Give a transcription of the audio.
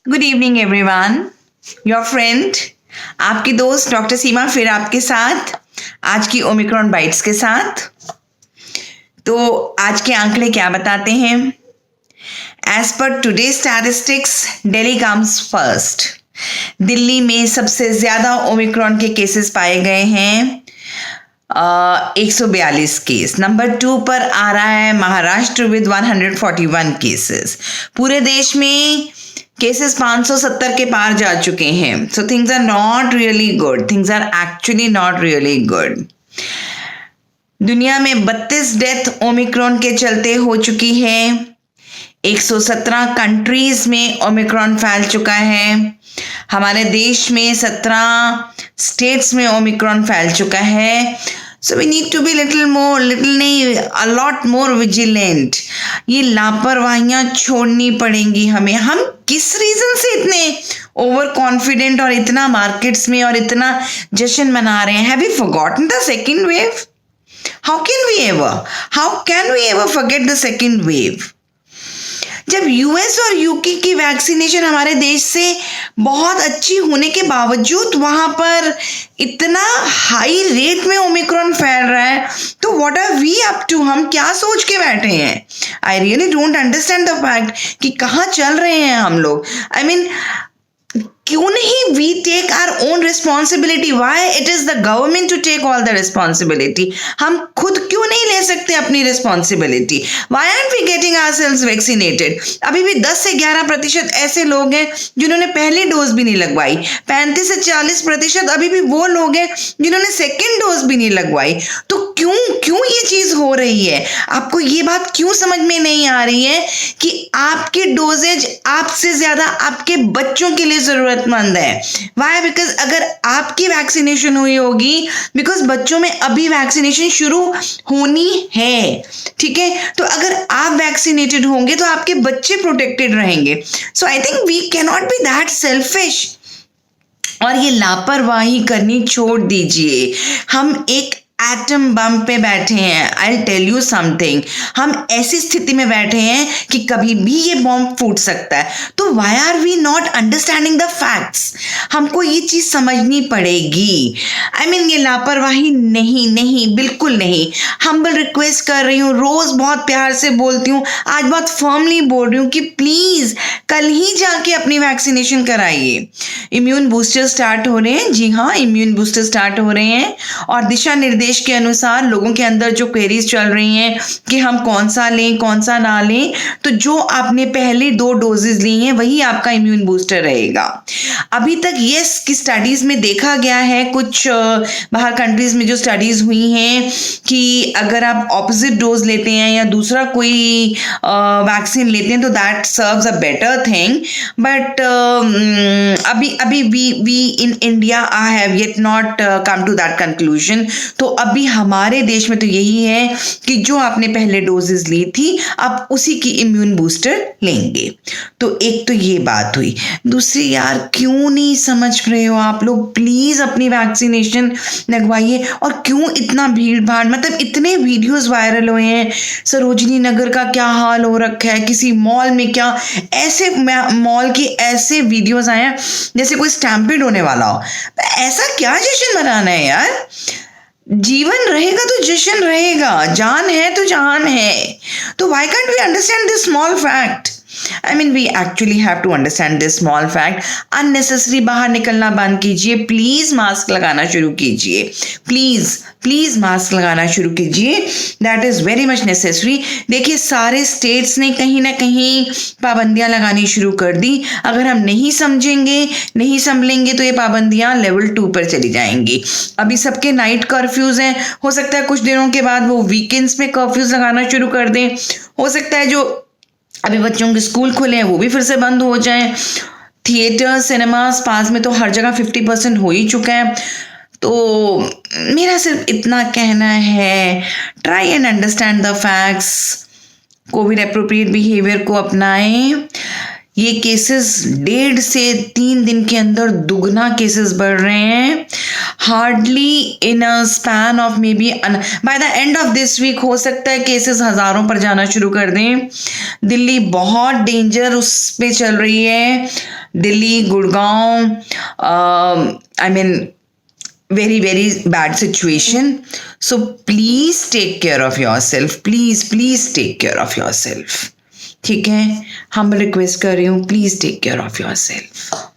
Good evening everyone, your friend आपकी दोस्त doctor सीमा फिर आपके साथ आज की ओमिक्रॉन बाइट्स के साथ। तो आज के आंकड़े क्या बताते हैं? As per today statistics, Delhi comes first. Delhi में सबसे ज्यादा ओमिक्रॉन के केसेस पाए गए हैं, 142 केस। नंबर 2 पर आ रहा है महाराष्ट्र विद 141 केसेस। पूरे देश में केसेस 570 के पार जा चुके हैं। So things are not really good, things are actually not really good. दुनिया में 32 डेथ ओमिक्रॉन के चलते हो चुकी है। 117 कंट्रीज में ओमिक्रॉन फैल चुका है। हमारे देश में 17 स्टेट्स में ओमिक्रॉन फैल चुका है। So we need to be a lot more vigilant। ये लापरवाहियां छोड़नी पड़ेंगी हमें। हम किस रीजन से इतने ओवर कॉन्फिडेंट और इतना मार्केट्स में और इतना जश्न मना रहे हैं? Have we forgotten the second wave? How can we ever forget the second wave? जब यूएस और यूके की वैक्सीनेशन हमारे देश से बहुत अच्छी होने के बावजूद वहां पर इतना हाई रेट में ओमिक्रॉन फैल रहा है, तो what are we up to? हम क्या सोच के बैठे हैं? I really don't understand the fact कि कहाँ चल रहे हैं हम लोग। आई मीन, क्यों नहीं we take our own responsibility? Why it is the government to take all the responsibility? हम खुद क्यों नहीं ले सकते अपनी responsibility? Why are we getting ourselves vaccinated? अभी भी 10 से 11% ऐसे लोग हैं जिन्होंने पहली डोज भी नहीं लगवाई। 35 से 40% अभी भी वो लोग हैं जिन्होंने सेकेंड डोज भी नहीं लगवाई। तो क्यों ये चीज हो रही है? आपको ये बात क्यों समझ में नहीं आ रही है कि आपके डोजेज आपसे ज्यादा आपके बच्चों के लिए जरूरतमंद है? वाई? बिकॉज अगर आपकी वैक्सीनेशन हुई होगी, बिकॉज बच्चों में अभी वैक्सीनेशन शुरू होनी है, ठीक है? तो अगर आप वैक्सीनेटेड होंगे तो आपके बच्चे प्रोटेक्टेड रहेंगे। So I think we can not be that selfish और ये लापरवाही करनी छोड़ दीजिए। हम एक एटम बम पे बैठे हैं। आई टेल यू समथिंग, हम ऐसी स्थिति में बैठे हैं कि कभी भी ये बॉम्ब फूट सकता है। तो why are we not understanding the facts? हमको ये चीज समझनी पड़ेगी। आई मीन, ये लापरवाही नहीं, बिल्कुल नहीं। हम्बल रिक्वेस्ट कर रही हूँ, रोज बहुत प्यार से बोलती हूँ, आज बहुत फर्मली बोल रही हूँ कि प्लीज कल ही जाके अपनी वैक्सीनेशन कराइए। इम्यून बूस्टर स्टार्ट हो रहे हैं। जी हाँ, इम्यून बूस्टर स्टार्ट हो रहे हैं और दिशा निर्देश के अनुसार लोगों के अंदर जो क्वेरीज चल रही हैं कि हम कौन सा लें, कौन सा ना लें, तो जो आपने पहले 2 डोजेज ली हैं वही आपका इम्यून बूस्टर रहेगा। अभी तक ये की स्टडीज में देखा गया है, कुछ बाहर कंट्रीज में जो स्टडीज हुई हैं, कि अगर आप ऑपोजिट डोज लेते हैं या दूसरा कोई वैक्सीन लेते हैं तो that serves a better thing. But अभी we in India I have yet not come to that conclusion. तो अभी हमारे देश में तो यही है कि जो आपने पहले डोजेस ली थी आप उसी की इम्यून बूस्टर लेंगे। तो एक तो ये बात हुई। दूसरी, यार क्यों नहीं समझ रहे हो आप लोग? प्लीज अपनी वैक्सीनेशन लगवाइए। और क्यों इतना भीड़ भाड़? मतलब इतने वीडियोस वायरल हुए हैं, सरोजनी नगर का क्या हाल हो रखा है, किसी मॉल में क्या ऐसे मॉल की ऐसे वीडियोस आए हैं जैसे कोई स्टैम्पेड होने वाला हो। ऐसा क्या जश्न मनाना है यार? जीवन रहेगा तो जश्न रहेगा, जान है तो जान है। तो why can't we understand this small fact? I mean, we actually have to understand this small fact. Unnecessary बाहर निकलना बंद कीजिए। प्लीज मास्क लगाना शुरू कीजिए। प्लीज मास्क लगाना शुरू कीजिए। That is very much necessary. देखिए, सारे स्टेट्स ने कहीं ना कहीं पाबंदियां लगानी शुरू कर दी। अगर हम नहीं समझेंगे, नहीं संभलेंगे तो ये पाबंदियां लेवल 2 पर चली जाएंगी। अभी सबके नाइट कर्फ्यूज हैं, हो सकता है कुछ दिनों के बाद वो वीकेंड्स में कर्फ्यूज लगाना शुरू कर दें। हो सकता है जो अभी बच्चों के स्कूल खुले हैं वो भी फिर से बंद हो जाएं। थिएटर, सिनेमास, पास में तो हर जगह 50% हो ही चुका है। तो मेरा सिर्फ इतना कहना है, try and understand the facts, Covid appropriate behaviour को अपनाएं। ये केसेस 1.5 से 3 दिन के अंदर दुगना केसेस बढ़ रहे हैं. Hardly in a span of maybe by the end of this week हो सकता है केसेस हजारों पर जाना शुरू कर दें. दिल्ली बहुत डेंजर उस पे चल रही है. Delhi, Gurgaon, I mean very very bad situation. So please take care of yourself. Please take care of yourself. ठीक है, हम रिक्वेस्ट कर रही हूँ, please take care of your self.